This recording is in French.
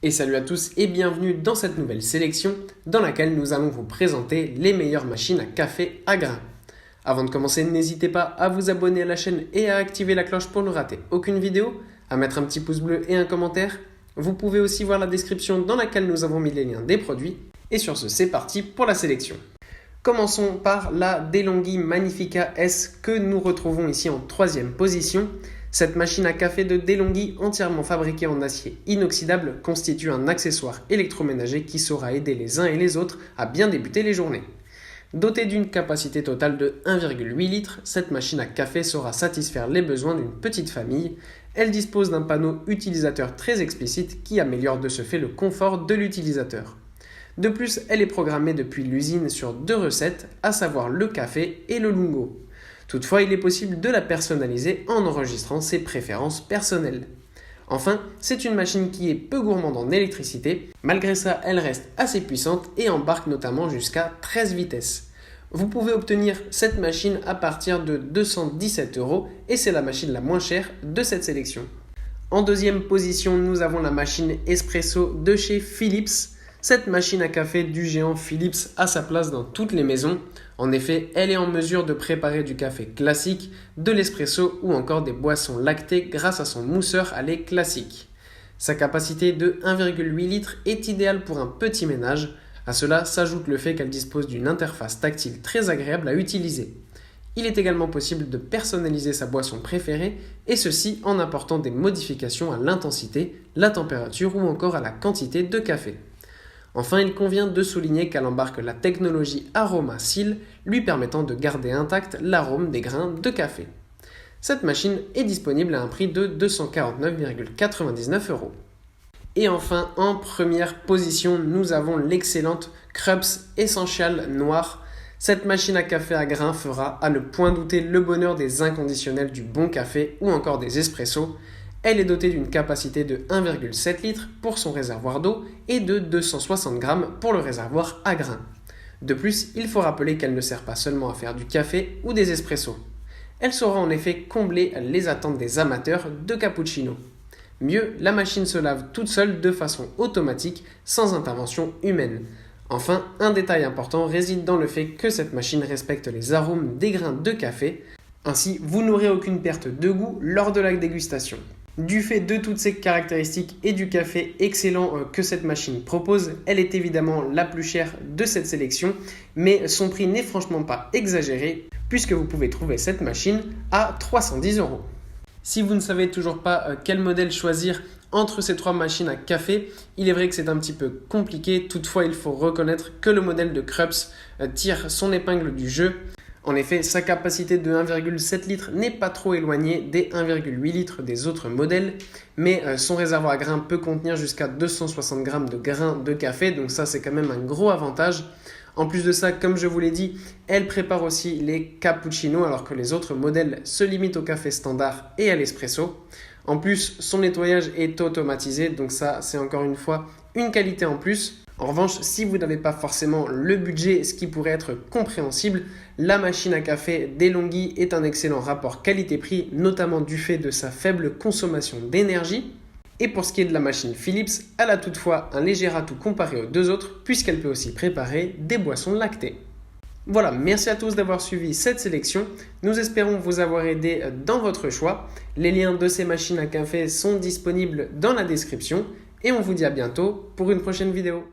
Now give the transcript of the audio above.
Et salut à tous et bienvenue dans cette nouvelle sélection dans laquelle nous allons vous présenter les meilleures machines à café à grains. Avant de commencer, n'hésitez pas à vous abonner à la chaîne et à activer la cloche pour ne rater aucune vidéo, à mettre un petit pouce bleu et un commentaire. Vous pouvez aussi voir la description dans laquelle nous avons mis les liens des produits. Et sur ce, c'est parti pour la sélection. Commençons par la DeLonghi Magnifica S que nous retrouvons ici en 3e position. Cette machine à café de DeLonghi entièrement fabriquée en acier inoxydable constitue un accessoire électroménager qui saura aider les uns et les autres à bien débuter les journées. Dotée d'une capacité totale de 1,8 litres, cette machine à café saura satisfaire les besoins d'une petite famille. Elle dispose d'un panneau utilisateur très explicite qui améliore de ce fait le confort de l'utilisateur. De plus, elle est programmée depuis l'usine sur 2 recettes, à savoir le café et le lungo. Toutefois, il est possible de la personnaliser en enregistrant ses préférences personnelles. Enfin, c'est une machine qui est peu gourmande en électricité. Malgré ça, elle reste assez puissante et embarque notamment jusqu'à 13 vitesses. Vous pouvez obtenir cette machine à partir de 217 € et c'est la machine la moins chère de cette sélection. En 2e position, nous avons la machine Espresso de chez Philips. Cette machine à café du géant Philips a sa place dans toutes les maisons. En effet, elle est en mesure de préparer du café classique, de l'espresso ou encore des boissons lactées grâce à son mousseur à lait classique. Sa capacité de 1,8 litres est idéale pour un petit ménage. À cela s'ajoute le fait qu'elle dispose d'une interface tactile très agréable à utiliser. Il est également possible de personnaliser sa boisson préférée et ceci en apportant des modifications à l'intensité, la température ou encore à la quantité de café. Enfin, il convient de souligner qu'elle embarque la technologie Aroma Seal, lui permettant de garder intact l'arôme des grains de café. Cette machine est disponible à un prix de 249,99 €. Et enfin, en première position, nous avons l'excellente Krups Essential Noir. Cette machine à café à grains fera à ne point douter le bonheur des inconditionnels du bon café ou encore des espressos. Elle est dotée d'une capacité de 1,7 litres pour son réservoir d'eau et de 260 grammes pour le réservoir à grains. De plus, il faut rappeler qu'elle ne sert pas seulement à faire du café ou des espressos. Elle saura en effet combler les attentes des amateurs de cappuccino. Mieux, la machine se lave toute seule de façon automatique sans intervention humaine. Enfin, un détail important réside dans le fait que cette machine respecte les arômes des grains de café. Ainsi, vous n'aurez aucune perte de goût lors de la dégustation. Du fait de toutes ces caractéristiques et du café excellent que cette machine propose, elle est évidemment la plus chère de cette sélection, mais son prix n'est franchement pas exagéré puisque vous pouvez trouver cette machine à 310 €. Si vous ne savez toujours pas quel modèle choisir entre ces 3 machines à café, il est vrai que c'est un petit peu compliqué, toutefois il faut reconnaître que le modèle de Krups tire son épingle du jeu. En effet, sa capacité de 1,7 litres n'est pas trop éloignée des 1,8 litres des autres modèles, mais son réservoir à grains peut contenir jusqu'à 260 grammes de grains de café, donc ça c'est quand même un gros avantage. En plus de ça, comme je vous l'ai dit, elle prépare aussi les cappuccinos alors que les autres modèles se limitent au café standard et à l'espresso. En plus, son nettoyage est automatisé, donc ça c'est encore une fois une qualité en plus. En revanche, si vous n'avez pas forcément le budget, ce qui pourrait être compréhensible, la machine à café DeLonghi est un excellent rapport qualité-prix, notamment du fait de sa faible consommation d'énergie. Et pour ce qui est de la machine Philips, elle a toutefois un léger atout comparé aux 2 autres, puisqu'elle peut aussi préparer des boissons lactées. Voilà, merci à tous d'avoir suivi cette sélection. Nous espérons vous avoir aidé dans votre choix. Les liens de ces machines à café sont disponibles dans la description. Et on vous dit à bientôt pour une prochaine vidéo.